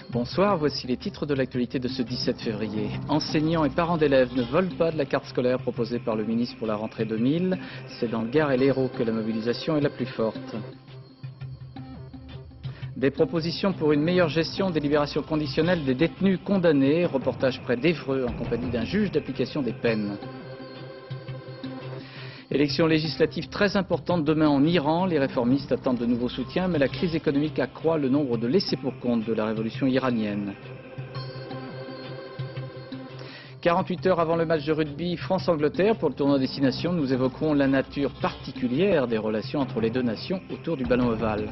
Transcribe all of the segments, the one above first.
Bonsoir, voici les titres de l'actualité de ce 17 février. Enseignants et parents d'élèves ne veulent pas de la carte scolaire proposée par le ministre pour la rentrée 2000. C'est dans le Gard et l'Hérault que la mobilisation est la plus forte. Des propositions pour une meilleure gestion des libérations conditionnelles des détenus condamnés. Reportage près d'Évreux en compagnie d'un juge d'application des peines. Élections législatives très importantes demain en Iran. Les réformistes attendent de nouveaux soutiens, mais la crise économique accroît le nombre de laissés-pour-compte de la révolution iranienne. 48 heures avant le match de rugby France-Angleterre pour le tournoi Destination, nous évoquerons la nature particulière des relations entre les deux nations autour du ballon ovale.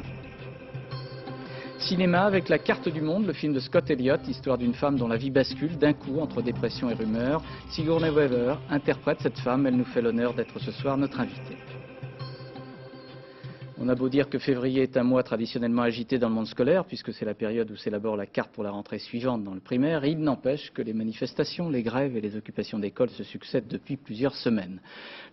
Cinéma avec La Carte du Monde, le film de Scott Elliott, histoire d'une femme dont la vie bascule d'un coup entre dépression et rumeur. Sigourney Weaver interprète cette femme, elle nous fait l'honneur d'être ce soir notre invitée. On a beau dire que février est un mois traditionnellement agité dans le monde scolaire, puisque c'est la période où s'élabore la carte pour la rentrée suivante dans le primaire, il n'empêche que les manifestations, les grèves et les occupations d'écoles se succèdent depuis plusieurs semaines.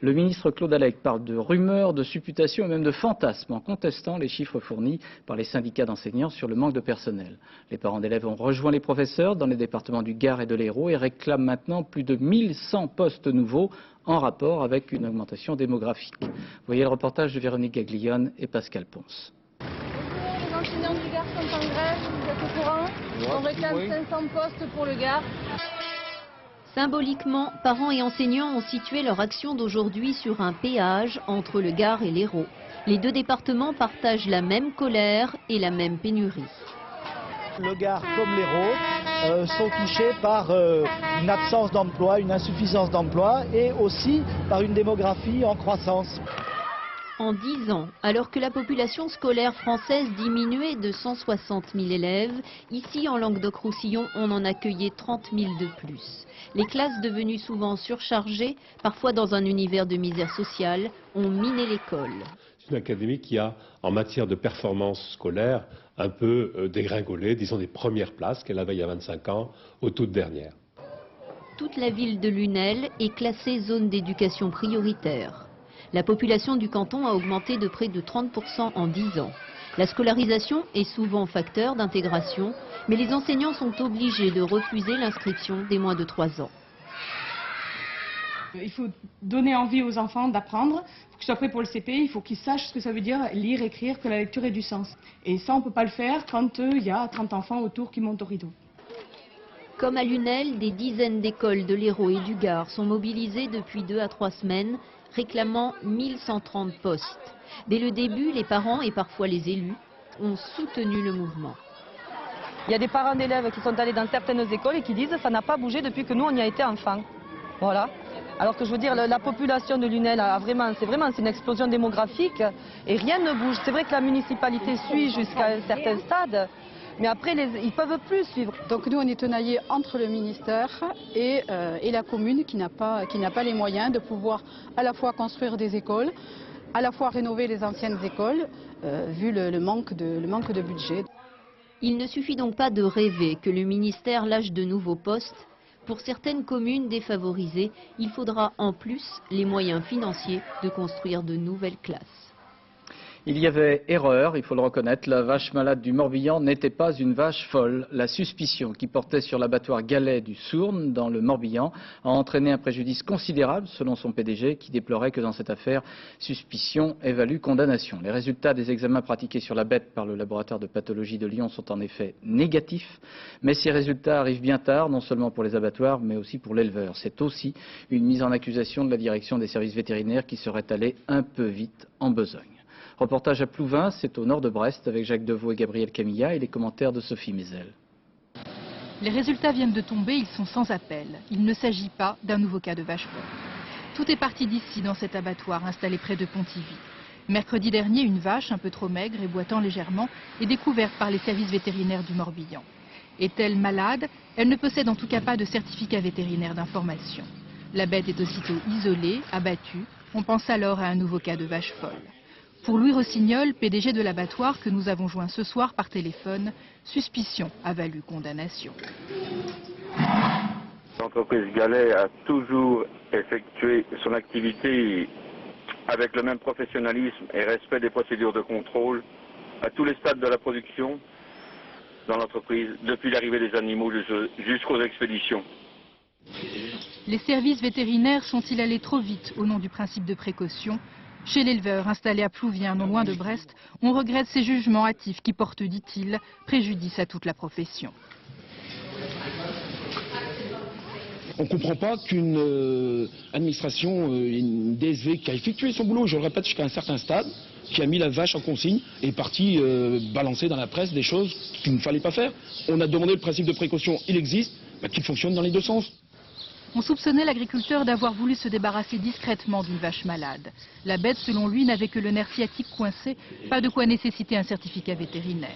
Le ministre Claude Allègre parle de rumeurs, de supputations et même de fantasmes en contestant les chiffres fournis par les syndicats d'enseignants sur le manque de personnel. Les parents d'élèves ont rejoint les professeurs dans les départements du Gard et de l'Hérault et réclament maintenant plus de 1100 postes nouveaux en rapport avec une augmentation démographique. Voyez le reportage de Véronique Gaglione et Pascal Ponce. Les enseignants du Gard sont en grève, vous êtes au courant? On réclame 500 postes pour le Gard. Symboliquement, parents et enseignants ont situé leur action d'aujourd'hui sur un péage entre le Gard et l'Hérault. Les deux départements partagent la même colère et la même pénurie. Le Gard comme l'Hérault sont touchés par une absence d'emploi, une insuffisance d'emploi et aussi par une démographie en croissance. En 10 ans, alors que la population scolaire française diminuait de 160 000 élèves, ici en Languedoc-Roussillon, on en accueillait 30 000 de plus. Les classes devenues souvent surchargées, parfois dans un univers de misère sociale, ont miné l'école. C'est une académie qui a, en matière de performance scolaire, un peu dégringolé, disons des premières places qu'elle avait il y a 25 ans aux toutes dernières. Toute la ville de Lunel est classée zone d'éducation prioritaire. La population du canton a augmenté de près de 30% en 10 ans. La scolarisation est souvent facteur d'intégration, mais les enseignants sont obligés de refuser l'inscription des moins de 3 ans. Il faut donner envie aux enfants d'apprendre, il faut qu'ils soient prêts pour le CP, il faut qu'ils sachent ce que ça veut dire lire, écrire, que la lecture ait du sens. Et ça, on ne peut pas le faire quand il y a 30 enfants autour qui montent au rideau. Comme à Lunel, des dizaines d'écoles de l'Hérault et du Gard sont mobilisées depuis 2 à 3 semaines, réclamant 1130 postes. Dès le début, les parents et parfois les élus ont soutenu le mouvement. Il y a des parents d'élèves qui sont allés dans certaines écoles et qui disent que ça n'a pas bougé depuis que nous on y a été enfants. Voilà. Alors que je veux dire, la population de Lunel c'est une explosion démographique et rien ne bouge. C'est vrai que la municipalité suit jusqu'à un certain stade, mais après ils ne peuvent plus suivre. Donc nous on est tenaillés entre le ministère et la commune qui n'a pas les moyens de pouvoir à la fois construire des écoles, à la fois rénover les anciennes écoles, vu le manque de budget. Il ne suffit donc pas de rêver que le ministère lâche de nouveaux postes. Pour certaines communes défavorisées, il faudra en plus les moyens financiers de construire de nouvelles classes. Il y avait erreur, il faut le reconnaître, la vache malade du Morbihan n'était pas une vache folle. La suspicion qui portait sur l'abattoir Gallet du Sourne, dans le Morbihan, a entraîné un préjudice considérable, selon son PDG, qui déplorait que dans cette affaire, suspicion évalue condamnation. Les résultats des examens pratiqués sur la bête par le laboratoire de pathologie de Lyon sont en effet négatifs, mais ces résultats arrivent bien tard, non seulement pour les abattoirs, mais aussi pour l'éleveur. C'est aussi une mise en accusation de la direction des services vétérinaires qui serait allée un peu vite en besogne. Reportage à Plouvin, c'est au nord de Brest, avec Jacques Deveau et Gabriel Camilla, et les commentaires de Sophie Mézel. Les résultats viennent de tomber, ils sont sans appel. Il ne s'agit pas d'un nouveau cas de vache folle. Tout est parti d'ici, dans cet abattoir installé près de Pontivy. Mercredi dernier, une vache, un peu trop maigre et boitant légèrement, est découverte par les services vétérinaires du Morbihan. Est-elle malade? Elle ne possède en tout cas pas de certificat vétérinaire d'information. La bête est aussitôt isolée, abattue. On pense alors à un nouveau cas de vache folle. Pour Louis Rossignol, PDG de l'abattoir que nous avons joint ce soir par téléphone, suspicion a valu condamnation. L'entreprise Gallet a toujours effectué son activité avec le même professionnalisme et respect des procédures de contrôle à tous les stades de la production dans l'entreprise, depuis l'arrivée des animaux jusqu'aux expéditions. Les services vétérinaires sont-ils allés trop vite au nom du principe de précaution? Chez l'éleveur installé à Plouvien, non loin de Brest, on regrette ces jugements hâtifs qui portent, dit-il, préjudice à toute la profession. On ne comprend pas qu'une administration, une DSV qui a effectué son boulot, je le répète, jusqu'à un certain stade, qui a mis la vache en consigne et est parti balancer dans la presse des choses qu'il ne fallait pas faire. On a demandé le principe de précaution, il existe, qu'il fonctionne dans les deux sens. On soupçonnait l'agriculteur d'avoir voulu se débarrasser discrètement d'une vache malade. La bête, selon lui, n'avait que le nerf sciatique coincé, pas de quoi nécessiter un certificat vétérinaire.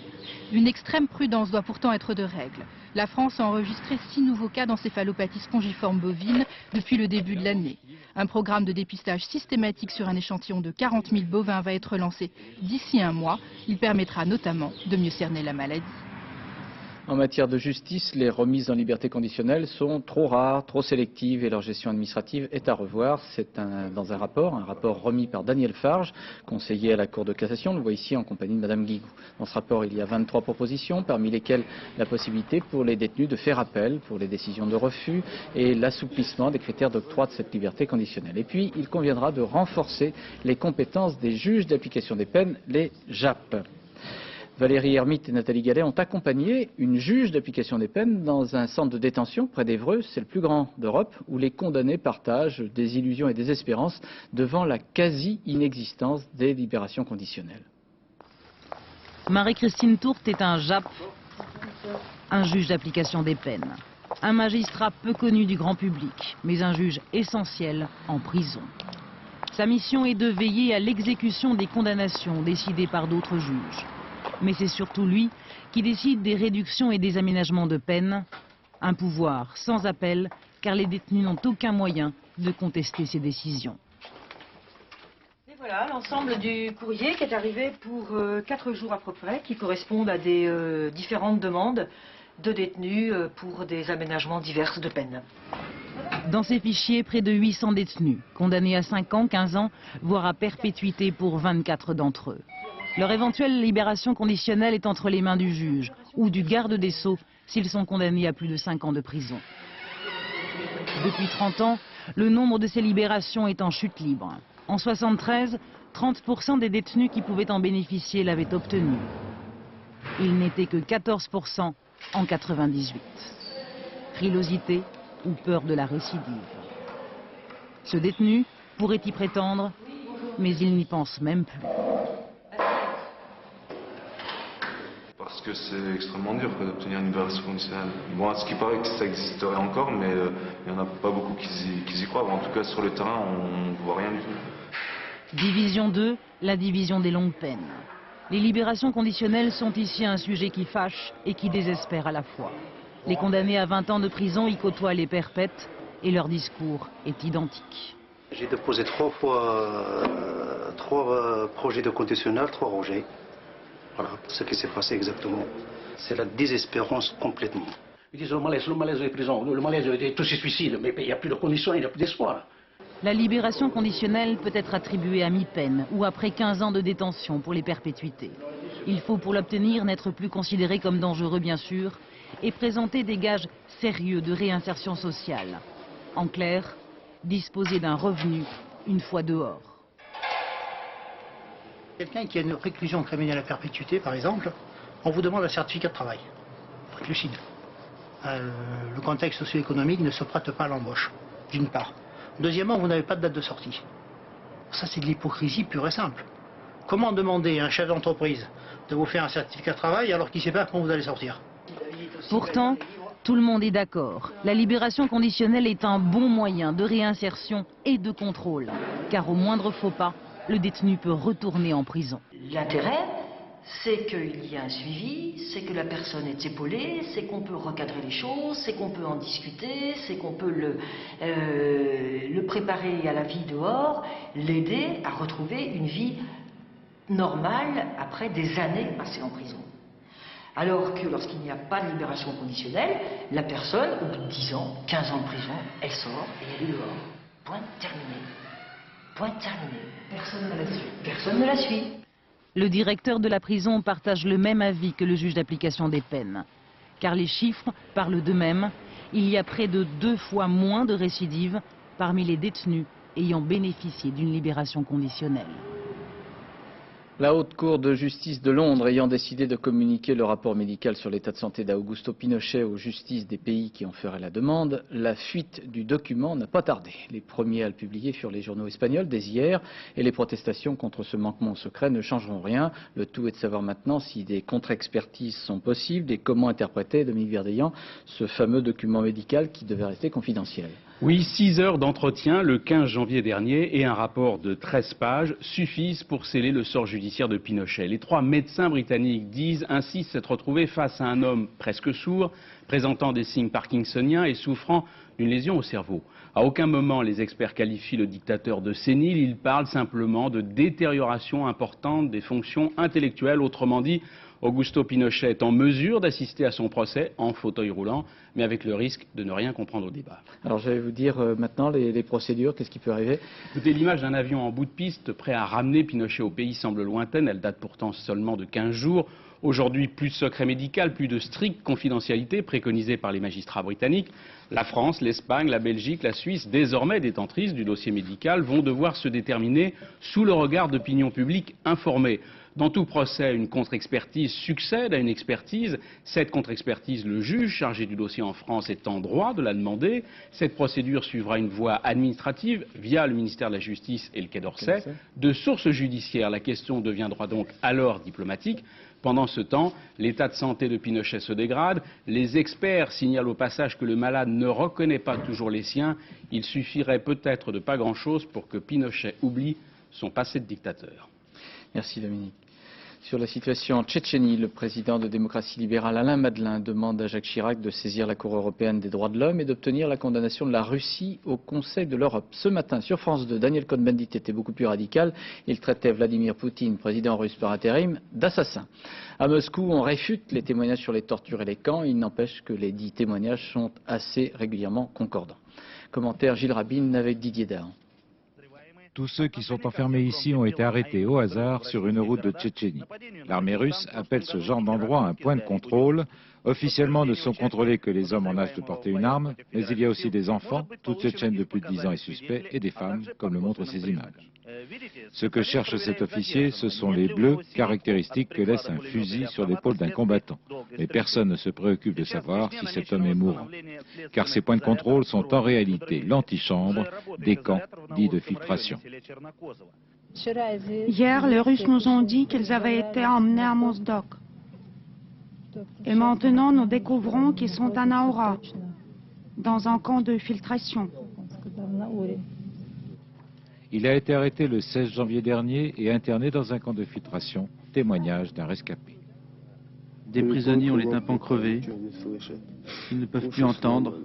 Une extrême prudence doit pourtant être de règle. La France a enregistré 6 nouveaux cas d'encéphalopathie spongiforme bovine depuis le début de l'année. Un programme de dépistage systématique sur un échantillon de 40 000 bovins va être lancé d'ici un mois. Il permettra notamment de mieux cerner la maladie. En matière de justice, les remises en liberté conditionnelle sont trop rares, trop sélectives et leur gestion administrative est à revoir. C'est dans un rapport remis par Daniel Farge, conseiller à la Cour de cassation. On le voit ici en compagnie de Madame Guigou. Dans ce rapport, il y a 23 propositions, parmi lesquelles la possibilité pour les détenus de faire appel pour les décisions de refus et l'assouplissement des critères d'octroi de cette liberté conditionnelle. Et puis, il conviendra de renforcer les compétences des juges d'application des peines, les JAP. Valérie Hermite et Nathalie Gallet ont accompagné une juge d'application des peines dans un centre de détention près d'Évreux, c'est le plus grand d'Europe, où les condamnés partagent des illusions et des espérances devant la quasi-inexistence des libérations conditionnelles. Marie-Christine Tourte est un JAP, un juge d'application des peines. Un magistrat peu connu du grand public, mais un juge essentiel en prison. Sa mission est de veiller à l'exécution des condamnations décidées par d'autres juges. Mais c'est surtout lui qui décide des réductions et des aménagements de peine. Un pouvoir sans appel, car les détenus n'ont aucun moyen de contester ces décisions. Et voilà l'ensemble du courrier qui est arrivé pour 4 jours à peu près, qui correspondent à des différentes demandes de détenus pour des aménagements divers de peine. Dans ces fichiers, près de 800 détenus, condamnés à 5 ans, 15 ans, voire à perpétuité pour 24 d'entre eux. Leur éventuelle libération conditionnelle est entre les mains du juge ou du garde des Sceaux s'ils sont condamnés à plus de 5 ans de prison. Depuis 30 ans, le nombre de ces libérations est en chute libre. En 1973, 30% des détenus qui pouvaient en bénéficier l'avaient obtenu. Il n'était que 14% en 1998. Frilosité ou peur de la récidive. Ce détenu pourrait y prétendre, mais il n'y pense même plus. Parce que c'est extrêmement dur d'obtenir une libération conditionnelle. Bon, à ce qui paraît que ça existerait encore, mais il n'y en a pas beaucoup qui y croient. Bon, en tout cas, sur le terrain, on ne voit rien du tout. Division 2, la division des longues peines. Les libérations conditionnelles sont ici un sujet qui fâche et qui désespère à la fois. Les condamnés à 20 ans de prison y côtoient les perpètes et leur discours est identique. J'ai déposé 3 projets de conditionnel, 3 rejets. Voilà ce qui s'est passé exactement. C'est la désespérance complètement. Ils disent le malaise des prisons, le malaise de tous ces suicides, mais il n'y a plus de conditions, il n'y a plus d'espoir. La libération conditionnelle peut être attribuée à mi-peine ou après 15 ans de détention pour les perpétuités. Il faut pour l'obtenir n'être plus considéré comme dangereux bien sûr et présenter des gages sérieux de réinsertion sociale. En clair, disposer d'un revenu une fois dehors. Quelqu'un qui a une réclusion criminelle à perpétuité, par exemple, on vous demande un certificat de travail. Faut être lucide. Le contexte socio-économique ne se prête pas à l'embauche, d'une part. Deuxièmement, vous n'avez pas de date de sortie. Ça, c'est de l'hypocrisie pure et simple. Comment demander à un chef d'entreprise de vous faire un certificat de travail alors qu'il ne sait pas quand vous allez sortir? Pourtant, tout le monde est d'accord. La libération conditionnelle est un bon moyen de réinsertion et de contrôle. Car au moindre faux pas, le détenu peut retourner en prison. L'intérêt, c'est qu'il y a un suivi, c'est que la personne est épaulée, c'est qu'on peut recadrer les choses, c'est qu'on peut en discuter, c'est qu'on peut le préparer à la vie dehors, l'aider à retrouver une vie normale après des années passées en prison. Alors que lorsqu'il n'y a pas de libération conditionnelle, la personne, au bout de 10 ans, 15 ans de prison, elle sort et elle est dehors. Point terminé. Point terminé. Personne ne la suit. Le directeur de la prison partage le même avis que le juge d'application des peines. Car les chiffres parlent d'eux-mêmes. Il y a près de 2 fois moins de récidives parmi les détenus ayant bénéficié d'une libération conditionnelle. La Haute Cour de justice de Londres ayant décidé de communiquer le rapport médical sur l'état de santé d'Augusto Pinochet aux justices des pays qui en feraient la demande, la fuite du document n'a pas tardé. Les premiers à le publier furent les journaux espagnols dès hier et les protestations contre ce manquement au secret ne changeront rien. Le tout est de savoir maintenant si des contre-expertises sont possibles et comment interpréter, Dominique Verdeillan, ce fameux document médical qui devait rester confidentiel. Oui, 6 heures d'entretien le 15 janvier dernier et un rapport de 13 pages suffisent pour sceller le sort judiciaire de Pinochet. Les 3 médecins britanniques disent ainsi s'être retrouvés face à un homme presque sourd, présentant des signes parkinsoniens et souffrant d'une lésion au cerveau. À aucun moment les experts qualifient le dictateur de sénile, ils parlent simplement de détérioration importante des fonctions intellectuelles, autrement dit, Augusto Pinochet est en mesure d'assister à son procès en fauteuil roulant, mais avec le risque de ne rien comprendre au débat. Alors je vais vous dire maintenant les procédures, qu'est-ce qui peut arriver? Écoutez, l'image d'un avion en bout de piste prêt à ramener Pinochet au pays semble lointaine, elle date pourtant seulement de 15 jours. Aujourd'hui, plus de secret médical, plus de stricte confidentialité préconisée par les magistrats britanniques. La France, l'Espagne, la Belgique, la Suisse, désormais détentrices du dossier médical, vont devoir se déterminer sous le regard d'opinion publique informée. Dans tout procès, une contre-expertise succède à une expertise. Cette contre-expertise, le juge chargé du dossier en France est en droit de la demander. Cette procédure suivra une voie administrative via le ministère de la Justice et le Quai d'Orsay. De source judiciaire, la question deviendra donc alors diplomatique. Pendant ce temps, l'état de santé de Pinochet se dégrade. Les experts signalent au passage que le malade ne reconnaît pas toujours les siens. Il suffirait peut-être de pas grand-chose pour que Pinochet oublie son passé de dictateur. Merci Dominique. Sur la situation en Tchétchénie, le président de démocratie libérale Alain Madelin demande à Jacques Chirac de saisir la Cour européenne des droits de l'homme et d'obtenir la condamnation de la Russie au Conseil de l'Europe. Ce matin, sur France 2, Daniel Cohn-Bendit était beaucoup plus radical. Il traitait Vladimir Poutine, président russe par intérim, d'assassin. À Moscou, on réfute les témoignages sur les tortures et les camps. Il n'empêche que les 10 témoignages sont assez régulièrement concordants. Commentaire Gilles Rabine avec Didier Dahan. Tous ceux qui sont enfermés ici ont été arrêtés au hasard sur une route de Tchétchénie. L'armée russe appelle ce genre d'endroit un point de contrôle. Officiellement, ne sont contrôlés que les hommes en âge de porter une arme, mais il y a aussi des enfants, tout Tchétchène de plus de 10 ans est suspect, et des femmes, comme le montrent ces images. Ce que cherche cet officier, ce sont les bleus, caractéristiques que laisse un fusil sur l'épaule d'un combattant. Mais personne ne se préoccupe de savoir si cet homme est mourant. Car ces points de contrôle sont en réalité l'antichambre des camps dits de filtration. Hier, les Russes nous ont dit qu'ils avaient été emmenés à Mozdok. Et maintenant, nous découvrons qu'ils sont à Naoura, dans un camp de filtration. Il a été arrêté le 16 janvier dernier et interné dans un camp de filtration, témoignage d'un rescapé. Des prisonniers ont les tympans crevés, ils ne peuvent plus entendre,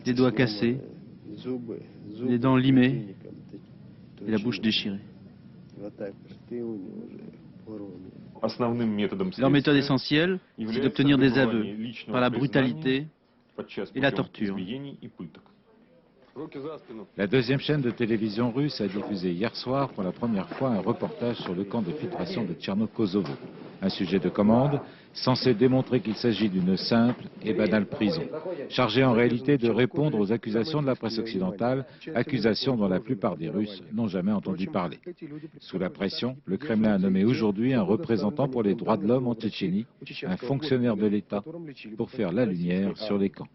des doigts cassés, les dents limées et la bouche déchirée. Leur méthode essentielle, c'est d'obtenir des aveux par la brutalité et la torture. La deuxième chaîne de télévision russe a diffusé hier soir pour la première fois un reportage sur le camp de filtration de Tcherno-Kosovo. Un sujet de commande censé démontrer qu'il s'agit d'une simple et banale prison, chargée en réalité de répondre aux accusations de la presse occidentale, accusations dont la plupart des Russes n'ont jamais entendu parler. Sous la pression, le Kremlin a nommé aujourd'hui un représentant pour les droits de l'homme en Tchétchénie, un fonctionnaire de l'État, pour faire la lumière sur les camps.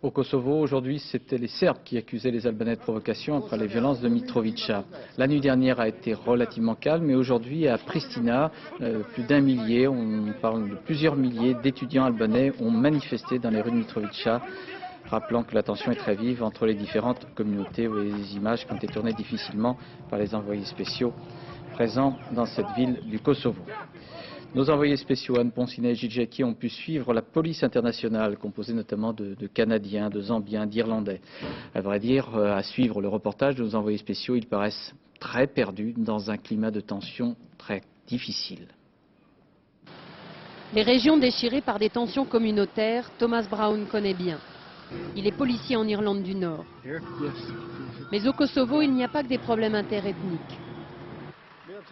Au Kosovo, aujourd'hui, c'était les Serbes qui accusaient les Albanais de provocation après les violences de Mitrovica. La nuit dernière a été relativement calme, mais aujourd'hui, à Pristina, plus d'1 millier, on parle de plusieurs milliers d'étudiants albanais ont manifesté dans les rues de Mitrovica, rappelant que la tension est très vive entre les différentes communautés. Où les images qui ont été tournées difficilement par les envoyés spéciaux présents dans cette ville du Kosovo. Nos envoyés spéciaux Anne Ponsinet et Gilles Jacquier ont pu suivre la police internationale, composée notamment de Canadiens, de Zambiens, d'Irlandais. À vrai dire, à suivre le reportage de nos envoyés spéciaux, ils paraissent très perdus dans un climat de tension très difficile. Les régions déchirées par des tensions communautaires, Thomas Brown connaît bien. Il est policier en Irlande du Nord. Mais au Kosovo, il n'y a pas que des problèmes interethniques.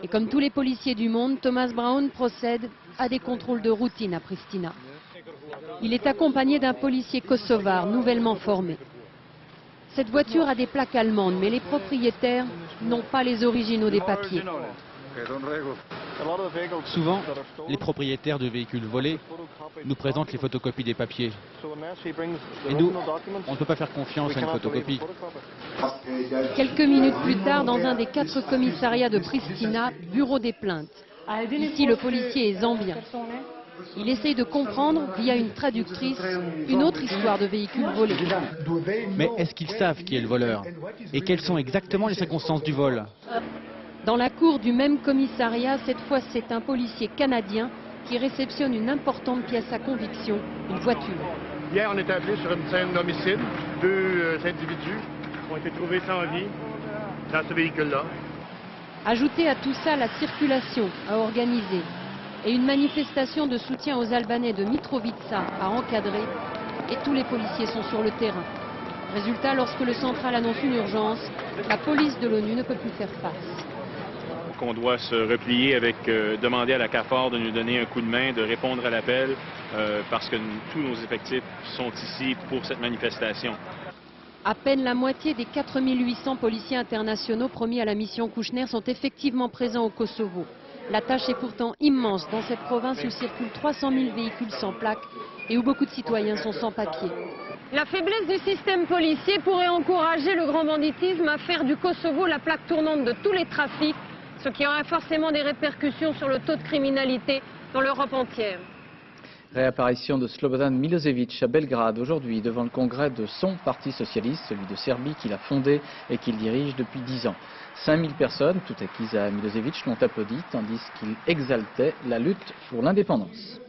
Et comme tous les policiers du monde, Thomas Brown procède à des contrôles de routine à Pristina. Il est accompagné d'un policier kosovar nouvellement formé. Cette voiture a des plaques allemandes, mais les propriétaires n'ont pas les originaux des papiers. Souvent, les propriétaires de véhicules volés nous présentent les photocopies des papiers. Et nous, on ne peut pas faire confiance à une photocopie. Quelques minutes plus tard, dans un des 4 commissariats de Pristina, bureau des plaintes. Ici, le policier est zambien. Il essaye de comprendre, via une traductrice, une autre histoire de véhicules volés. Mais est-ce qu'ils savent qui est le voleur? Et quelles sont exactement les circonstances du vol? Dans la cour du même commissariat, cette fois c'est un policier canadien qui réceptionne une importante pièce à conviction, une voiture. Hier, on est appelé sur une scène d'homicide. 2 individus ont été trouvés sans vie dans ce véhicule-là. Ajoutez à tout ça la circulation à organiser et une manifestation de soutien aux Albanais de Mitrovica à encadrer, et tous les policiers sont sur le terrain. Résultat, lorsque le central annonce une urgence, la police de l'ONU ne peut plus faire face. Qu'on doit se replier avec demander à la CAFOR de nous donner un coup de main, de répondre à l'appel, parce que tous nos effectifs sont ici pour cette manifestation. À peine la moitié des 4800 policiers internationaux promis à la mission Kouchner sont effectivement présents au Kosovo. La tâche est pourtant immense dans cette province où circulent 300 000 véhicules sans plaque et où beaucoup de citoyens sont sans papier. La faiblesse du système policier pourrait encourager le grand banditisme à faire du Kosovo la plaque tournante de tous les trafics, ce qui aurait forcément des répercussions sur le taux de criminalité dans l'Europe entière. Réapparition de Slobodan Milosevic à Belgrade aujourd'hui devant le congrès de son parti socialiste, celui de Serbie qu'il a fondé et qu'il dirige depuis 10 ans. 5000 personnes, toutes acquises à Milosevic, l'ont applaudi tandis qu'il exaltait la lutte pour l'indépendance.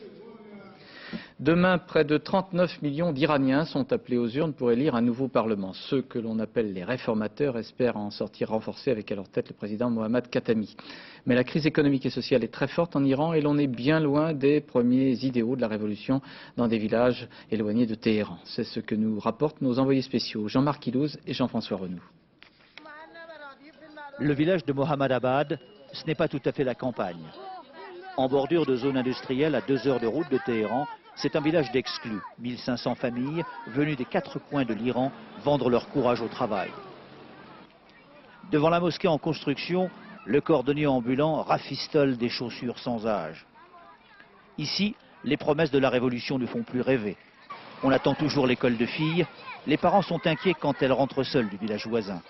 Demain, près de 39 millions d'Iraniens sont appelés aux urnes pour élire un nouveau Parlement. Ceux que l'on appelle les réformateurs espèrent en sortir renforcés avec à leur tête le président Mohammad Khatami. Mais la crise économique et sociale est très forte en Iran et l'on est bien loin des premiers idéaux de la révolution dans des villages éloignés de Téhéran. C'est ce que nous rapportent nos envoyés spéciaux Jean-Marc Ilouz et Jean-François Renou. Le village de Mohammadabad, ce n'est pas tout à fait la campagne. En bordure de zone industrielle à 2 heures de route de Téhéran, c'est un village d'exclus. 1500 familles venues des 4 coins de l'Iran vendre leur courage au travail. Devant la mosquée en construction, le cordonnier ambulant rafistole des chaussures sans âge. Ici, les promesses de la révolution ne font plus rêver. On attend toujours l'école de filles. Les parents sont inquiets quand elles rentrent seules du village voisin.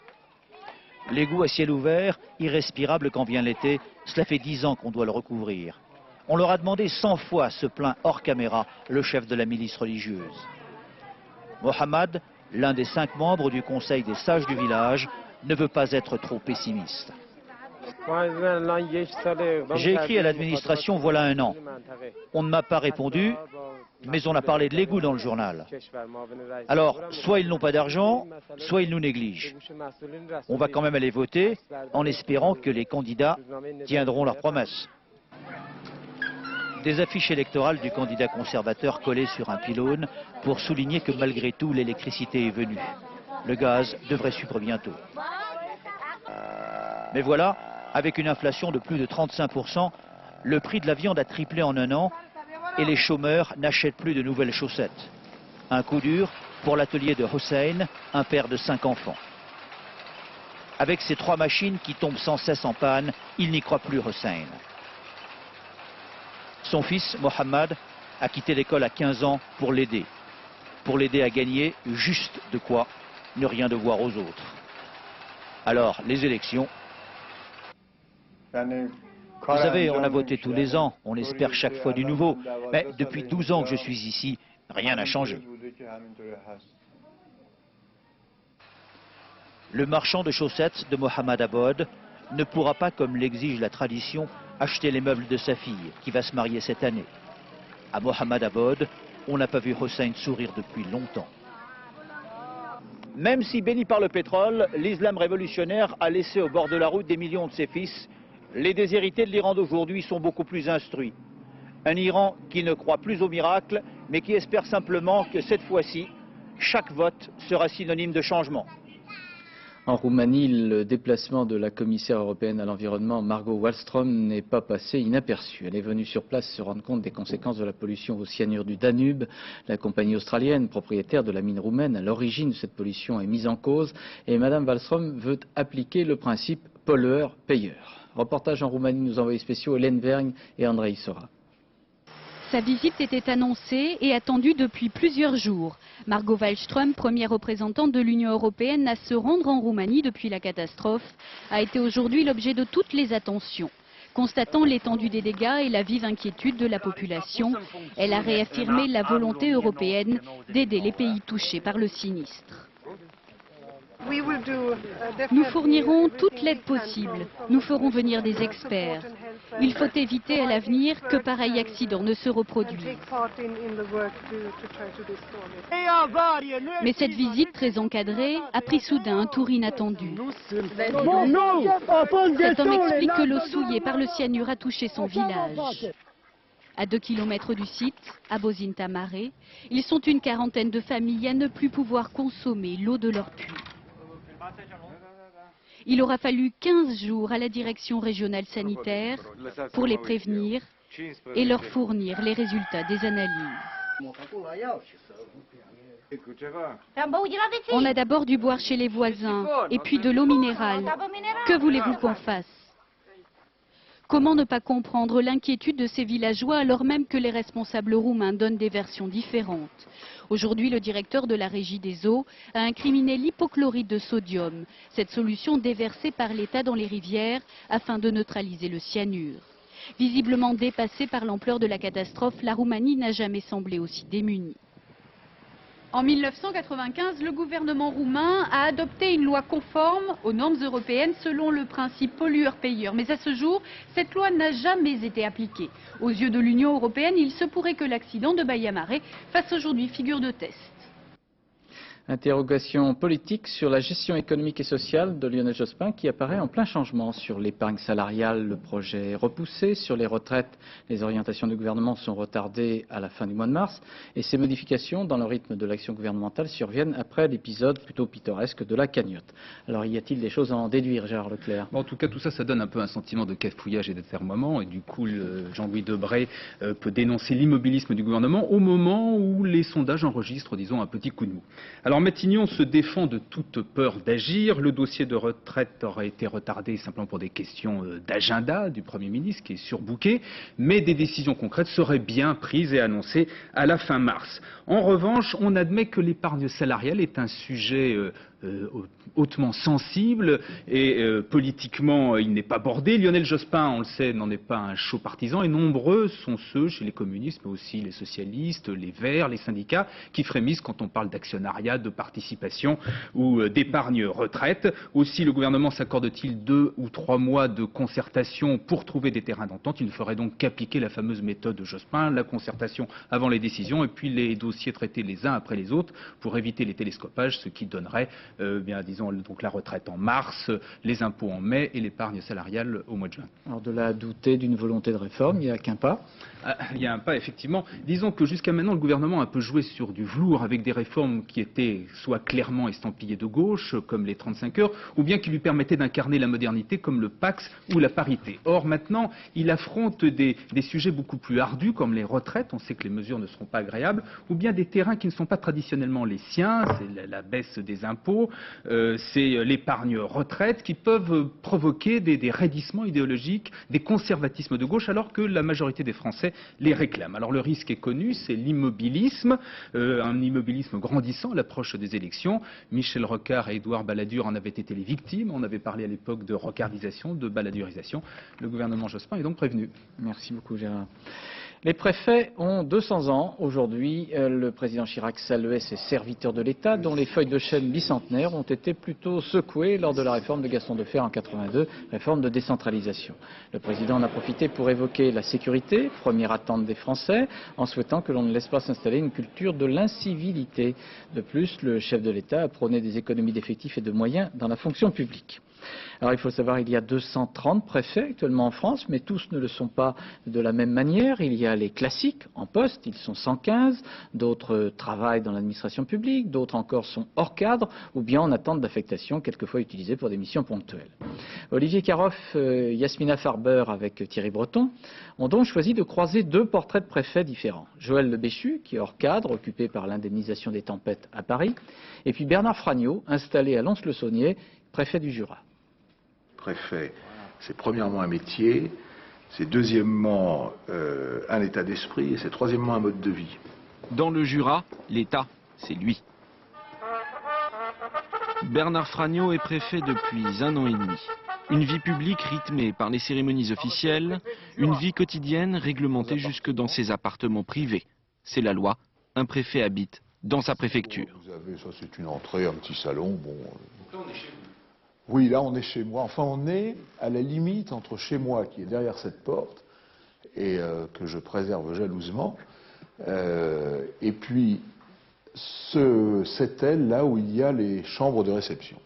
L'égout à ciel ouvert, irrespirable quand vient l'été, cela fait 10 ans qu'on doit le recouvrir. On leur a demandé 100 fois, se plaint hors caméra le chef de la milice religieuse. Mohammad, l'un des 5 membres du conseil des sages du village, ne veut pas être trop pessimiste. J'ai écrit à l'administration voilà 1 an. On ne m'a pas répondu, mais on a parlé de l'égout dans le journal. Alors, soit ils n'ont pas d'argent, soit ils nous négligent. On va quand même aller voter en espérant que les candidats tiendront leurs promesses. Des affiches électorales du candidat conservateur collées sur un pylône pour souligner que malgré tout l'électricité est venue. Le gaz devrait suivre bientôt. Mais voilà, avec une inflation de plus de 35%, le prix de la viande a triplé en 1 an et les chômeurs n'achètent plus de nouvelles chaussettes. Un coup dur pour l'atelier de Hossein, un père de 5 enfants. Avec ces 3 machines qui tombent sans cesse en panne, il n'y croit plus Hossein. Son fils, Mohammad, a quitté l'école à 15 ans pour l'aider à gagner juste de quoi ne rien devoir aux autres. Alors, les élections. Vous savez, on a voté tous les ans, on espère chaque fois du nouveau. Mais depuis 12 ans que je suis ici, rien n'a changé. Le marchand de chaussettes de Mohammadabad ne pourra pas, comme l'exige la tradition, acheter les meubles de sa fille, qui va se marier cette année. À Mohammadabad, on n'a pas vu Hossein sourire depuis longtemps. Même si béni par le pétrole, l'islam révolutionnaire a laissé au bord de la route des millions de ses fils. Les déshérités de l'Iran d'aujourd'hui sont beaucoup plus instruits. Un Iran qui ne croit plus au miracle, mais qui espère simplement que cette fois-ci, chaque vote sera synonyme de changement. En Roumanie, le déplacement de la commissaire européenne à l'environnement, Margot Wallström, n'est pas passé inaperçu. Elle est venue sur place se rendre compte des conséquences de la pollution au cyanure du Danube. La compagnie australienne, propriétaire de la mine roumaine à l'origine de cette pollution, est mise en cause. Et Mme Wallström veut appliquer le principe pollueur-payeur. Reportage en Roumanie, nos envoyés spéciaux Hélène Vergne et André Issora. Sa visite était annoncée et attendue depuis plusieurs jours. Margot Wallström, première représentante de l'Union européenne à se rendre en Roumanie depuis la catastrophe, a été aujourd'hui l'objet de toutes les attentions. Constatant l'étendue des dégâts et la vive inquiétude de la population, elle a réaffirmé la volonté européenne d'aider les pays touchés par le sinistre. Nous fournirons toute l'aide possible. Nous ferons venir des experts. Il faut éviter à l'avenir que pareil accident ne se reproduise. Mais cette visite très encadrée a pris soudain un tour inattendu. Cet homme explique que l'eau souillée par le cyanure a touché son village. À 2 kilomètres du site, à Bozinta Mare, ils sont une quarantaine de familles à ne plus pouvoir consommer l'eau de leur puits. Il aura fallu 15 jours à la direction régionale sanitaire pour les prévenir et leur fournir les résultats des analyses. On a d'abord dû boire chez les voisins et puis de l'eau minérale. Que voulez-vous qu'on fasse ? Comment ne pas comprendre l'inquiétude de ces villageois alors même que les responsables roumains donnent des versions différentes ? Aujourd'hui, le directeur de la régie des eaux a incriminé l'hypochlorite de sodium, cette solution déversée par l'État dans les rivières afin de neutraliser le cyanure. Visiblement dépassée par l'ampleur de la catastrophe, la Roumanie n'a jamais semblé aussi démunie. En 1995, le gouvernement roumain a adopté une loi conforme aux normes européennes selon le principe pollueur-payeur. Mais à ce jour, cette loi n'a jamais été appliquée. Aux yeux de l'Union européenne, il se pourrait que l'accident de Baia Mare fasse aujourd'hui figure de test. Interrogation politique sur la gestion économique et sociale de Lionel Jospin qui apparaît en plein changement. Sur l'épargne salariale, le projet est repoussé. Sur les retraites, les orientations du gouvernement sont retardées à la fin du mois de mars. Et ces modifications dans le rythme de l'action gouvernementale surviennent après l'épisode plutôt pittoresque de la cagnotte. Alors y a-t-il des choses à en déduire, Gérard Leclerc ? En tout cas, tout ça, ça donne un peu un sentiment de cafouillage et d'atermoiement. Et du coup, Jean-Louis Debré peut dénoncer l'immobilisme du gouvernement au moment où les sondages enregistrent, disons, un petit coup de mou. Alors Matignon se défend de toute peur d'agir. Le dossier de retraite aurait été retardé simplement pour des questions d'agenda du Premier ministre qui est surbooké, mais des décisions concrètes seraient bien prises et annoncées à la fin mars. En revanche, on admet que l'épargne salariale est un sujet hautement sensible et politiquement il n'est pas bordé. Lionel Jospin, on le sait, n'en est pas un chaud partisan et nombreux sont ceux chez les communistes mais aussi les socialistes, les Verts, les syndicats qui frémissent quand on parle d'actionnariat, de participation ou d'épargne retraite. Aussi le gouvernement s'accorde-t-il 2 ou 3 mois de concertation pour trouver des terrains d'entente. Il ne ferait donc qu'appliquer la fameuse méthode de Jospin, la concertation avant les décisions et puis les dossiers traités les uns après les autres pour éviter les télescopages, ce qui donnerait disons donc la retraite en mars, les impôts en mai et l'épargne salariale au mois de juin. Alors de là à douter d'une volonté de réforme, il n'y a qu'un pas. Il y a un pas, effectivement. Disons que jusqu'à maintenant, le gouvernement a un peu joué sur du velours avec des réformes qui étaient soit clairement estampillées de gauche, comme les 35 heures, ou bien qui lui permettaient d'incarner la modernité, comme le Pacs ou la parité. Or, maintenant, il affronte des sujets beaucoup plus ardus, comme les retraites, on sait que les mesures ne seront pas agréables, ou bien des terrains qui ne sont pas traditionnellement les siens, c'est la baisse des impôts, c'est l'épargne retraite, qui peuvent provoquer des raidissements idéologiques, des conservatismes de gauche, alors que la majorité des Français les réclament. Alors le risque est connu, c'est l'immobilisme, un immobilisme grandissant à l'approche des élections. Michel Rocard et Édouard Balladur en avaient été les victimes. On avait parlé à l'époque de rocardisation, de balladurisation. Le gouvernement Jospin est donc prévenu. Merci beaucoup Gérard. Les préfets ont 200 ans aujourd'hui. Le président Chirac saluait ces serviteurs de l'État dont les feuilles de chêne bicentenaires centenaires ont été plutôt secoués lors de la réforme de Gaston Defferre en 82, réforme de décentralisation. Le président en a profité pour évoquer la sécurité, première attente des Français, en souhaitant que l'on ne laisse pas s'installer une culture de l'incivilité. De plus, le chef de l'État a prôné des économies d'effectifs et de moyens dans la fonction publique. Alors il faut savoir, il y a 230 préfets actuellement en France, mais tous ne le sont pas de la même manière. Il y a les classiques en poste, ils sont 115, d'autres travaillent dans l'administration publique, d'autres encore sont hors cadre ou bien en attente d'affectation, quelquefois utilisés pour des missions ponctuelles. Olivier Caroff, Yasmina Farber avec Thierry Breton ont donc choisi de croiser deux portraits de préfets différents. Joël Le Béchu, qui est hors cadre, occupé par l'indemnisation des tempêtes à Paris, et puis Bernard Fragnaud, installé à Lons-le-Saunier, préfet du Jura. Préfet, c'est premièrement un métier, c'est deuxièmement un état d'esprit et c'est troisièmement un mode de vie. Dans le Jura, l'État, c'est lui. Bernard Fragnaud est préfet depuis 1 an et demi. Une vie publique rythmée par les cérémonies officielles, une vie quotidienne réglementée jusque dans ses appartements privés. C'est la loi, un préfet habite dans sa préfecture. Vous avez, ça c'est une entrée, un petit salon, bon... Là on est chez vous. Oui, là on est chez moi. Enfin on est à la limite entre chez moi qui est derrière cette porte et que je préserve jalousement et puis cette aile là où il y a les chambres de réception.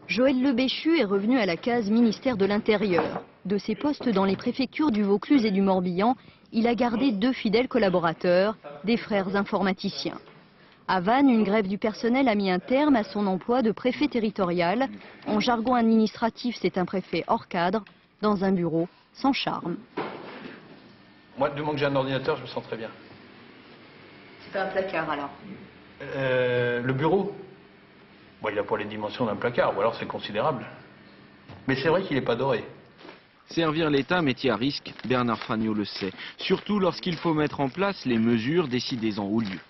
Joël Le Béchu est revenu à la case ministère de l'Intérieur. De ses postes dans les préfectures du Vaucluse et du Morbihan, il a gardé 2 fidèles collaborateurs, des frères informaticiens. À Vannes, une grève du personnel a mis un terme à son emploi de préfet territorial. En jargon administratif, c'est un préfet hors cadre, dans un bureau sans charme. Moi, du moment que j'ai un ordinateur, je me sens très bien. C'est pas un placard alors? Le bureau, bon, il n'a pas les dimensions d'un placard, ou alors c'est considérable. Mais c'est vrai qu'il n'est pas doré. Servir l'État, métier à risque, Bernard Fragnaud le sait. Surtout lorsqu'il faut mettre en place les mesures décidées en haut lieu.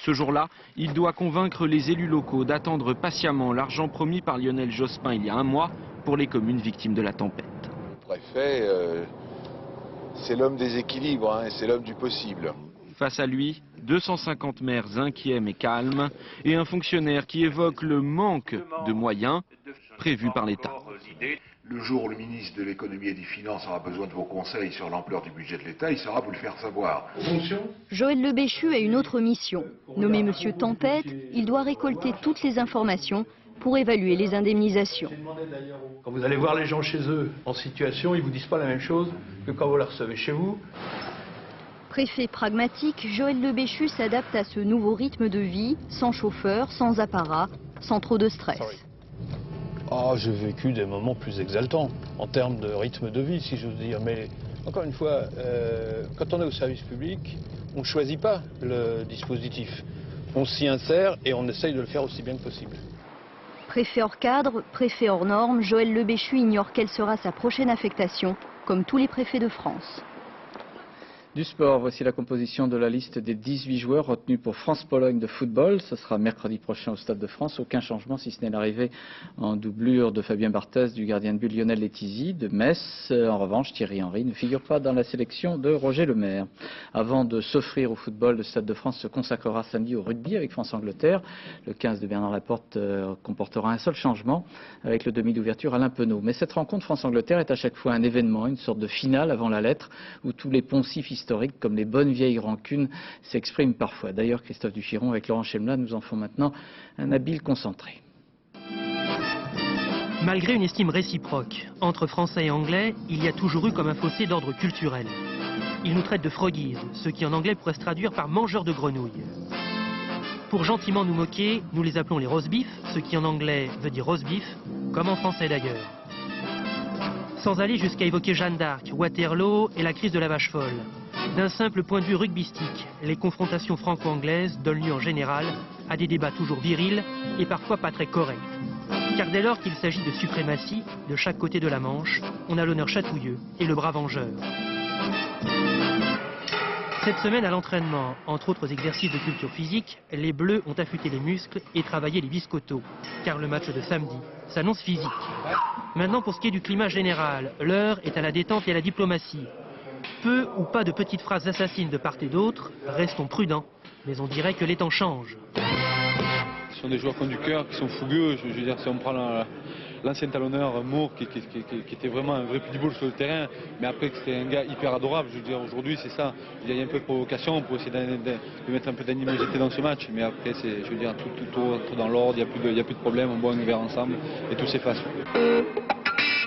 Ce jour-là, il doit convaincre les élus locaux d'attendre patiemment l'argent promis par Lionel Jospin il y a 1 mois pour les communes victimes de la tempête. Le préfet, c'est l'homme des équilibres, hein, et c'est l'homme du possible. Face à lui, 250 maires inquiets mais calmes et un fonctionnaire qui évoque le manque de moyens prévus par l'État. Le jour où le ministre de l'économie et des finances aura besoin de vos conseils sur l'ampleur du budget de l'État, il saura vous le faire savoir. Joël Le Béchu a une autre mission. Nommé Monsieur Tempête, il doit récolter toutes les informations pour évaluer les indemnisations. Quand vous allez voir les gens chez eux en situation, ils ne vous disent pas la même chose que quand vous la recevez chez vous. Préfet pragmatique, Joël Le Béchu s'adapte à ce nouveau rythme de vie, sans chauffeur, sans apparat, sans trop de stress. Ah, j'ai vécu des moments plus exaltants en termes de rythme de vie, si j'ose dire. Mais encore une fois, quand on est au service public, on ne choisit pas le dispositif. On s'y insère et on essaye de le faire aussi bien que possible. Préfet hors cadre, préfet hors norme, Joël Le Béchu ignore quelle sera sa prochaine affectation, comme tous les préfets de France. Du sport, voici la composition de la liste des 18 joueurs retenus pour France-Pologne de football. Ce sera mercredi prochain au Stade de France. Aucun changement, si ce n'est l'arrivée en doublure de Fabien Barthez, du gardien de but Lionel Letizy de Metz. En revanche, Thierry Henry ne figure pas dans la sélection de Roger Lemaire. Avant de s'offrir au football, le Stade de France se consacrera samedi au rugby avec France-Angleterre. Le 15 de Bernard Laporte comportera un seul changement avec le demi d'ouverture Alain Penaud. Mais cette rencontre France-Angleterre est à chaque fois un événement, une sorte de finale avant la lettre où tous les poncifs historiques comme les bonnes vieilles rancunes s'expriment parfois. D'ailleurs, Christophe Duchiron avec Laurent Chemla nous en font maintenant un habile concentré. Malgré une estime réciproque entre Français et Anglais, il y a toujours eu comme un fossé d'ordre culturel. Ils nous traitent de froggies, ce qui en anglais pourrait se traduire par mangeurs de grenouilles. Pour gentiment nous moquer, nous les appelons les roast beef, ce qui en anglais veut dire roast beef, comme en français d'ailleurs. Sans aller jusqu'à évoquer Jeanne d'Arc, Waterloo et la crise de la vache folle. D'un simple point de vue rugbystique, les confrontations franco-anglaises donnent lieu en général à des débats toujours virils et parfois pas très corrects. Car dès lors qu'il s'agit de suprématie, de chaque côté de la Manche, on a l'honneur chatouilleux et le bras vengeur. Cette semaine à l'entraînement, entre autres exercices de culture physique, les Bleus ont affûté les muscles et travaillé les biscottos, car le match de samedi s'annonce physique. Maintenant pour ce qui est du climat général, l'heure est à la détente et à la diplomatie. Peu ou pas de petites phrases assassines de part et d'autre, restons prudents, mais on dirait que les temps changent. ce sont des joueurs qui ont du cœur, qui sont fougueux. Je veux dire, si on prend l'ancien talonneur Moore, qui était vraiment un vrai pitbull sur le terrain, mais après c'était un gars hyper adorable. Je veux dire, aujourd'hui c'est ça. Il y a un peu de provocation pour essayer de mettre un peu d'animosité dans ce match, mais après je veux dire, tout entre dans l'ordre, il n'y a plus de problème, on boit un verre ensemble et tout s'efface.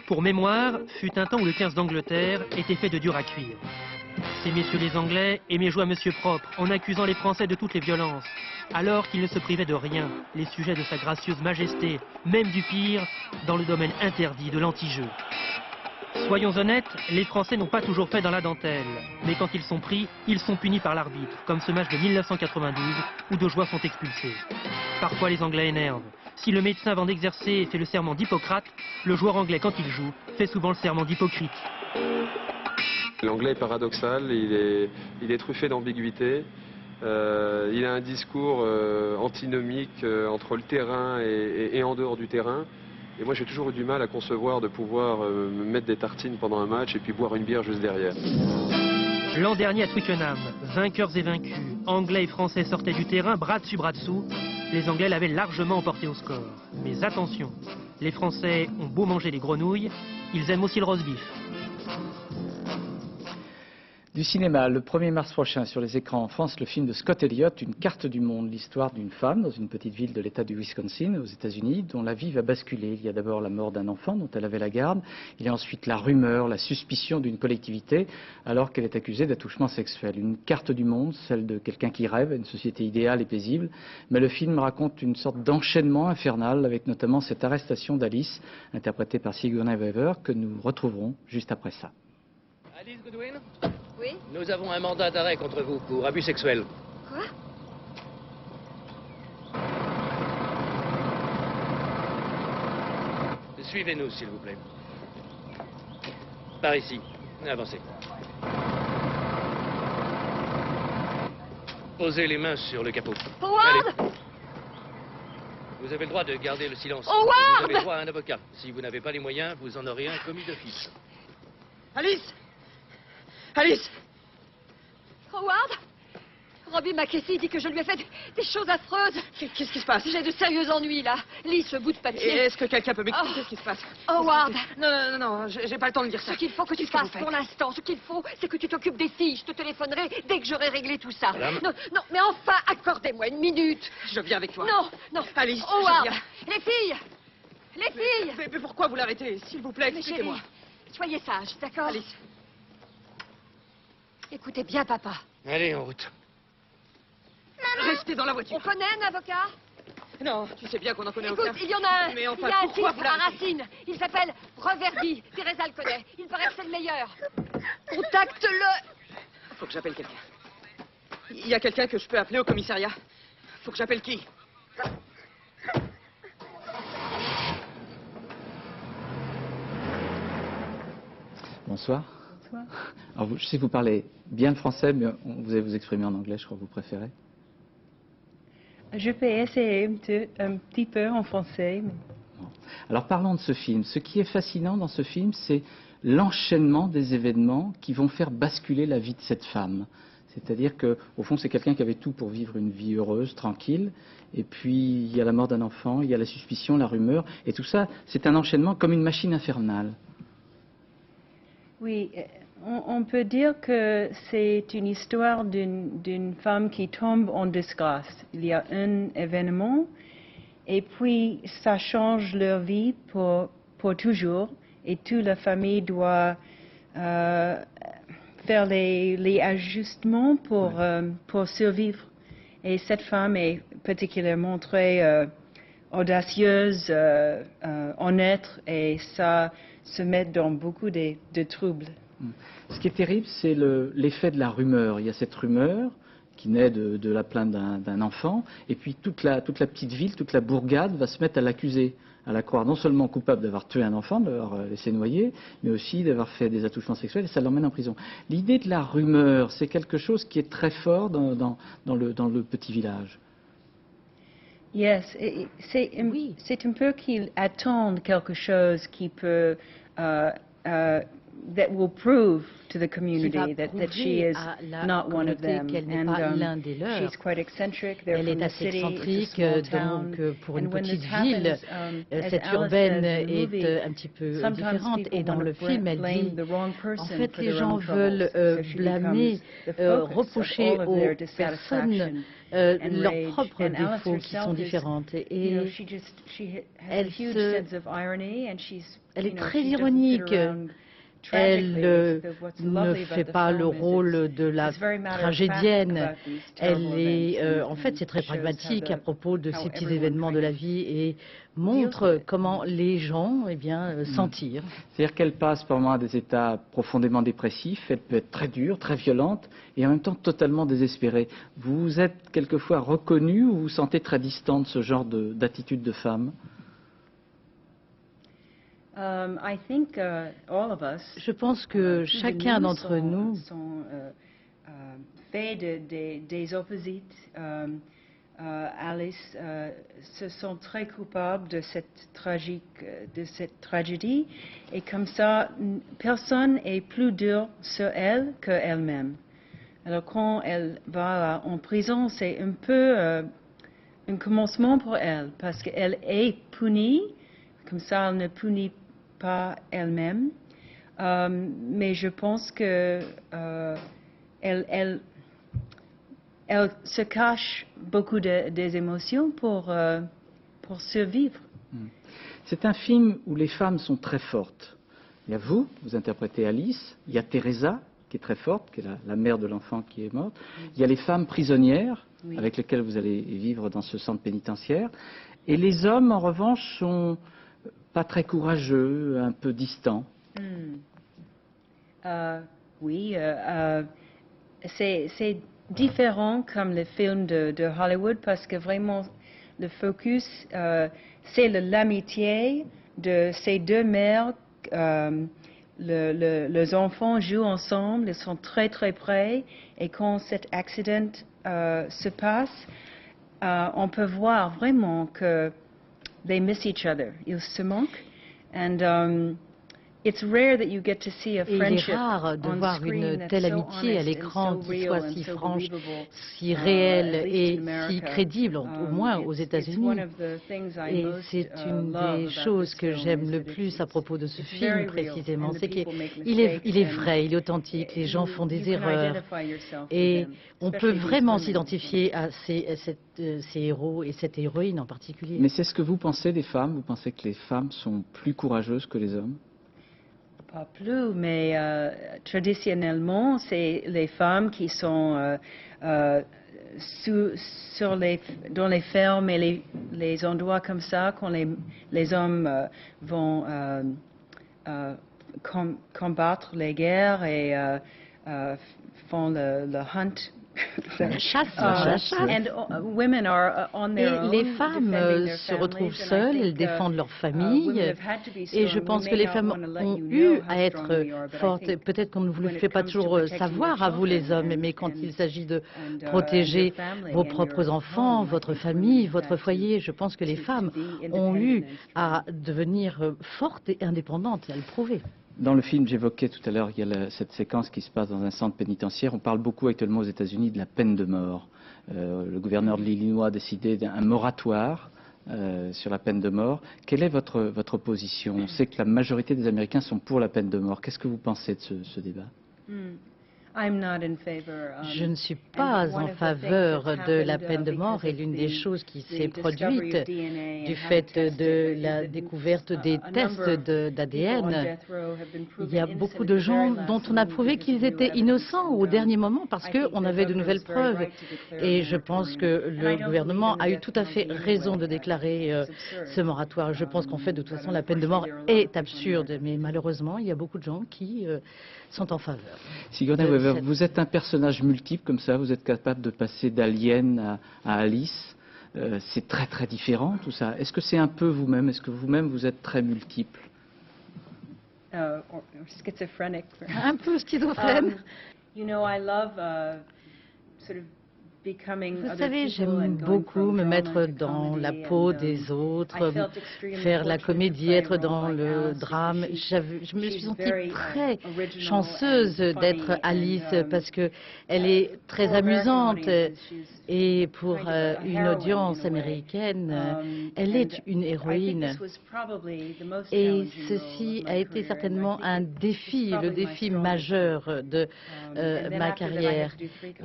Pour mémoire, fut un temps où le 15 d'Angleterre était fait de dur à cuire. Ces messieurs les Anglais aimaient jouer à Monsieur Propre en accusant les Français de toutes les violences, alors qu'ils ne se privaient de rien, les sujets de sa gracieuse majesté, même du pire, dans le domaine interdit de l'anti-jeu. Soyons honnêtes, les Français n'ont pas toujours fait dans la dentelle, mais quand ils sont pris, ils sont punis par l'arbitre, comme ce match de 1992 où deux joueurs sont expulsés. Parfois les Anglais énervent. Si le médecin avant d'exercer fait le serment d'Hippocrate, le joueur anglais quand il joue fait souvent le serment d'Hypocrite. L'anglais est paradoxal, il est truffé d'ambiguïté. Il a un discours antinomique entre le terrain et en dehors du terrain. Et moi j'ai toujours eu du mal à concevoir de pouvoir me mettre des tartines pendant un match et puis boire une bière juste derrière. L'an dernier à Twickenham, vainqueurs et vaincus, Anglais et Français sortaient du terrain bras dessus bras dessous. Les Anglais l'avaient largement emporté au score. Mais attention, les Français ont beau manger les grenouilles, ils aiment aussi le roast beef. Du cinéma, le 1er mars prochain sur les écrans en France, le film de Scott Elliott, Une carte du monde, l'histoire d'une femme dans une petite ville de l'État du Wisconsin, aux États-Unis, dont la vie va basculer. Il y a d'abord la mort d'un enfant dont elle avait la garde, il y a ensuite la rumeur, la suspicion d'une collectivité alors qu'elle est accusée d'attouchement sexuel. Une carte du monde, celle de quelqu'un qui rêve à une société idéale et paisible, mais le film raconte une sorte d'enchaînement infernal avec notamment cette arrestation d'Alice, interprétée par Sigourney Weaver, que nous retrouverons juste après ça. Alice Goodwin ? Oui ? Nous avons un mandat d'arrêt contre vous pour abus sexuel. Quoi ? Suivez-nous, s'il vous plaît. Par ici. Avancez. Posez les mains sur le capot. Howard ! Allez. Vous avez le droit de garder le silence. Howard ! Vous avez droit à un avocat. Si vous n'avez pas les moyens, vous en aurez un commis d'office. Alice ! Alice ! Howard ! Robbie McKessie dit que je lui ai fait des choses affreuses. Qu'est-ce qui se passe? J'ai de sérieux ennuis, là. Lis ce bout de papier. Est-ce que quelqu'un peut m'expliquer ce qui se passe? Howard! Non, j'ai pas le temps de lire ça. Ce qu'il faut que tu fasses pour l'instant, ce qu'il faut, c'est que tu t'occupes des filles. Je te téléphonerai dès que j'aurai réglé tout ça. Madame. Non, mais enfin, accordez-moi une minute. Je viens avec toi. Non. Alice, Howard! je viens. Les filles! Mais pourquoi vous l'arrêtez? S'il vous plaît, Mais expliquez-moi. chérie, soyez sages, d'accord? Alice. Écoutez bien, papa. Allez, en route. Maman, restez dans la voiture. On connaît un avocat? Non, tu sais bien qu'on en connaît Écoute, aucun. il y en a un. Mais enfin, il y a un pourquoi type vous à l'arrêtez? Racine. Il s'appelle Reverdy. Teresa le connaît. Il paraît que c'est le meilleur. Contacte-le. Faut que j'appelle quelqu'un. Il y a quelqu'un que je peux appeler au commissariat? Faut que j'appelle qui? Bonsoir. Alors, je sais que vous parlez bien le français, mais vous allez vous exprimer en anglais, je crois que vous préférez. Je peux essayer un petit peu en français. Alors parlons de ce film. Ce qui est fascinant dans ce film, c'est l'enchaînement des événements qui vont faire basculer la vie de cette femme. C'est-à-dire qu'au fond, c'est quelqu'un qui avait tout pour vivre une vie heureuse, tranquille. Et puis, il y a la mort d'un enfant, il y a la suspicion, la rumeur. Et tout ça, c'est un enchaînement comme une machine infernale. Oui, on peut dire que c'est une histoire d'une femme qui tombe en disgrâce. Il y a un événement et puis ça change leur vie pour toujours et toute la famille doit faire les ajustements pour survivre. Et cette femme est particulièrement très audacieuse, honnête et ça se met dans beaucoup de troubles. Ce qui est terrible, c'est l'effet de la rumeur. Il y a cette rumeur qui naît de la plainte d'un enfant, et puis toute la petite ville, toute la bourgade va se mettre à l'accuser, à la croire non seulement coupable d'avoir tué un enfant, de l'avoir laissé noyer, mais aussi d'avoir fait des attouchements sexuels, et ça l'emmène en prison. L'idée de la rumeur, c'est quelque chose qui est très fort dans le petit village. Yes, c'est un peu qu'ils attendent quelque chose qui peut that will prove to the qui va community that she prouver is à la not one of communauté them. qu'elle n'est pas l'un des leurs. She's quite eccentric. They're Elle from est the assez city. It's a excentrique, small town. donc pour une And when petite this ville, happens, as cette Alice urbaine says in the movie, est un petit peu sometimes différente. people Et dans want le to film, elle blame dit, the wrong en person fait, for les their gens own veulent troubles. So she blâmer, becomes the focus of reprocher all of aux their personnes dissatisfaction and leurs rage. propres And Alice défauts qui sont herself is, différentes. you Et know, she has a huge sense of irony, and elle you est know, très she doesn't sit ironique. around Elle What's ne lovely fait about the pas le film is rôle de la it's very matter of fact tragédienne. about these Elle terrible est, events en fait, c'est très and shows pragmatique how à propos de how ces petits everyone événements de kind la of vie et montre comment les gens, s'en tirent. C'est-à-dire qu'elle passe par moments à des états profondément dépressifs, elle peut être très dure, très violente et en même temps totalement désespérée. Vous êtes quelquefois reconnue ou vous vous sentez très distante de ce genre d'attitude de femme? I think all of us, Je pense que chacun d'entre nous sont fait des opposites. Alice se sent très coupable de cette tragédie et comme ça, personne est plus dur sur elle qu'elle-même. Alors quand elle va en prison, c'est un peu un commencement pour elle parce qu'elle est punie, comme ça elle ne punit pas elle-même. Mais je pense que elle se cache beaucoup des émotions pour survivre. C'est un film où les femmes sont très fortes. Il y a vous interprétez Alice, il y a Teresa, qui est très forte, qui est la mère de l'enfant qui est morte. Il y a les femmes prisonnières, avec lesquelles vous allez vivre dans ce centre pénitentiaire. Et les hommes, en revanche, sont pas très courageux, un peu distants. Oui, c'est différent comme les films de Hollywood parce que vraiment le focus, c'est l'amitié de ces deux mères. Les enfants jouent ensemble, ils sont très très près et quand cet accident se passe, on peut voir vraiment que they miss each other. Ils se manquent. And it's rare that you get to see a friendship il est rare de voir une telle amitié à l'écran qui soit si franche, si réelle et si crédible, au moins aux États-Unis. Et c'est une des choses que j'aime le plus à propos de ce film, précisément. C'est qu'il est vrai, il est authentique, les gens font des erreurs. Et on peut vraiment s'identifier à ces héros et cette héroïne en particulier. Mais c'est ce que vous pensez des femmes? Vous pensez que les femmes sont plus courageuses que les hommes? Pas plus, mais traditionnellement, c'est les femmes qui sont dans les fermes et les endroits comme ça, quand les hommes vont combattre les guerres et font le hunt. La chasse. Et les femmes se retrouvent seules, elles défendent leur famille. Et je pense que les femmes ont eu à être fortes. Peut-être qu'on ne vous le fait pas toujours savoir à vous les hommes, mais quand il s'agit de protéger vos propres enfants, votre famille, votre foyer, je pense que les femmes ont eu à devenir fortes et indépendantes, à le prouver. Dans le film, j'évoquais tout à l'heure, il y a cette séquence qui se passe dans un centre pénitentiaire. On parle beaucoup actuellement aux États-Unis de la peine de mort. Le gouverneur de l'Illinois a décidé d'un moratoire sur la peine de mort. Quelle est votre position? On sait que la majorité des Américains sont pour la peine de mort. Qu'est-ce que vous pensez de ce débat? Je ne suis pas en faveur de la peine de mort et l'une des choses qui s'est produite du fait de la découverte des tests d'ADN, il y a beaucoup de gens dont on a prouvé qu'ils étaient innocents au dernier moment parce qu'on avait de nouvelles preuves. Et je pense que le gouvernement a eu tout à fait raison de déclarer ce moratoire. Je pense qu'en fait, de toute façon, la peine de mort est absurde, mais malheureusement, il y a beaucoup de gens qui sont en faveur. Sigourney Weaver, vous êtes un personnage multiple comme ça, vous êtes capable de passer d'Alien à Alice. C'est très très différent tout ça. Est-ce que c'est un peu vous-même? Est-ce que vous-même vous êtes très multiple? Schizophrenic. Un peu schizophrène. You know, I love sort of Vous savez, j'aime beaucoup me mettre dans la peau des autres, faire la comédie, être dans le drame. Je me suis sentie très chanceuse d'être Alice parce que elle est très amusante et pour une audience américaine, elle est une héroïne. Et ceci a été certainement un défi, le défi majeur de ma carrière.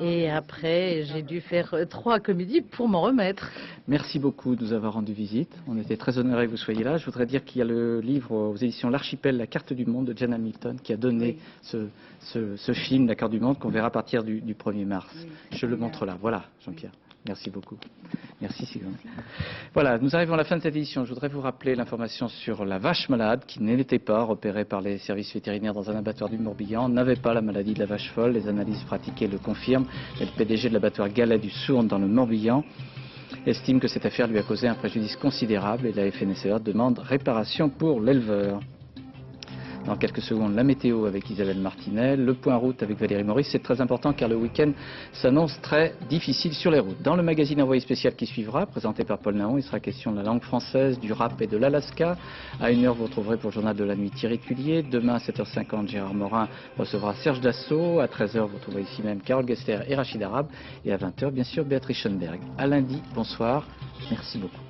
Et après, j'ai dû faire 3 comédies pour m'en remettre. Merci beaucoup de nous avoir rendu visite. On était très honorés que vous soyez là. Je voudrais dire qu'il y a le livre aux éditions L'Archipel, La carte du monde de Jane Hamilton qui a donné ce film, La carte du monde, qu'on verra à partir du 1er mars. Je le montre là. Voilà, Jean-Pierre. Merci beaucoup. Merci Sylvain. Voilà, nous arrivons à la fin de cette édition. Je voudrais vous rappeler l'information sur la vache malade qui n'était pas repérée par les services vétérinaires dans un abattoir du Morbihan, n'avait pas la maladie de la vache folle. Les analyses pratiquées le confirment. Et le PDG de l'abattoir Galet du Sourn dans le Morbihan estime que cette affaire lui a causé un préjudice considérable et la FNSEA demande réparation pour l'éleveur. Dans quelques secondes, la météo avec Isabelle Martinet, le point route avec Valérie Maurice. C'est très important car le week-end s'annonce très difficile sur les routes. Dans le magazine Envoyé spécial qui suivra, présenté par Paul Naon, il sera question de la langue française, du rap et de l'Alaska. À 1h, vous retrouverez pour le journal de la nuit Thierry Tulier. Demain, à 7h50, Gérard Morin recevra Serge Dassault. À 13h, vous retrouverez ici même Carole Gester et Rachid Arabe. Et à 20h, bien sûr, Béatrice Schoenberg. À lundi, bonsoir. Merci beaucoup.